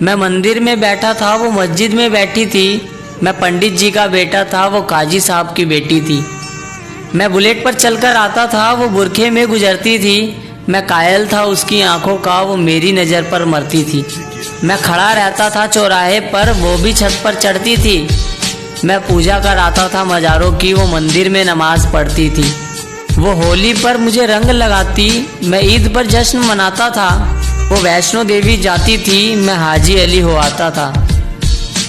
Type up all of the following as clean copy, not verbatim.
मैं मंदिर में बैठा था, वो मस्जिद में बैठी थी। मैं पंडित जी का बेटा था, वो काजी साहब की बेटी थी। मैं बुलेट पर चलकर आता था, वो बुरखे में गुजरती थी। मैं कायल था उसकी आंखों का, वो मेरी नज़र पर मरती थी। मैं खड़ा रहता था चौराहे पर, वो भी छत पर चढ़ती थी। मैं पूजा कर आता था मज़ारों की, वो मंदिर में नमाज पढ़ती थी। वो होली पर मुझे रंग लगाती, मैं ईद पर जश्न मनाता था। वो वैष्णो देवी जाती थी, मैं हाजी अली हो आता था।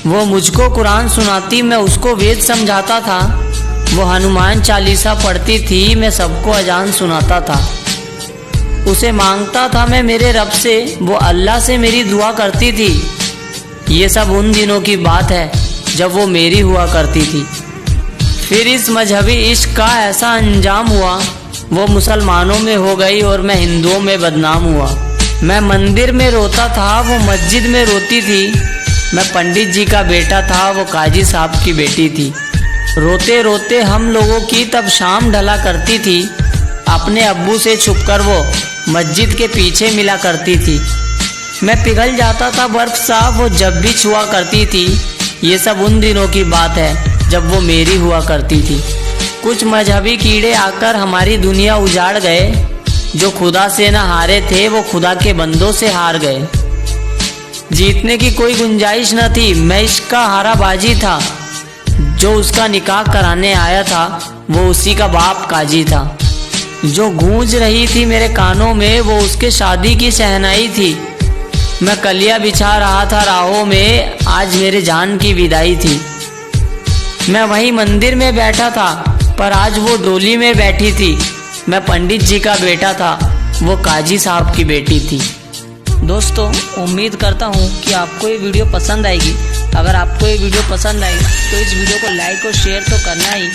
वो मुझको कुरान सुनाती, मैं उसको वेद समझाता था। वो हनुमान चालीसा पढ़ती थी, मैं सबको अजान सुनाता था। उसे मांगता था मैं मेरे रब से, वो अल्लाह से मेरी दुआ करती थी। ये सब उन दिनों की बात है जब वो मेरी हुआ करती थी। फिर इस मजहबी इश्क का ऐसा अंजाम हुआ, वो मुसलमानों में हो गई और मैं हिंदुओं में बदनाम हुआ। मैं मंदिर में रोता था, वो मस्जिद में रोती थी। मैं पंडित जी का बेटा था, वो काजी साहब की बेटी थी। रोते रोते हम लोगों की तब शाम ढला करती थी। अपने अब्बू से छुपकर वो मस्जिद के पीछे मिला करती थी। मैं पिघल जाता था बर्फ सा, वो जब भी छुआ करती थी। ये सब उन दिनों की बात है जब वो मेरी हुआ करती थी। कुछ मजहबी कीड़े आकर हमारी दुनिया उजाड़ गए। जो खुदा से न हारे थे, वो खुदा के बंदों से हार गए। जीतने की कोई गुंजाइश न थी, मैं इश्क का हारा बाजी था। जो उसका निकाह कराने आया था, वो उसी का बाप काजी था। जो गूंज रही थी मेरे कानों में, वो उसके शादी की शहनाई थी। मैं कलिया बिछा रहा था राहों में, आज मेरे जान की विदाई थी। मैं वहीं मंदिर में बैठा था, पर आज वो डोली में बैठी थी। मैं पंडित जी का बेटा था, वो काजी साहब की बेटी थी। दोस्तों, उम्मीद करता हूँ कि आपको ये वीडियो पसंद आएगी। अगर आपको ये वीडियो पसंद आई तो इस वीडियो को लाइक और शेयर तो करना ही।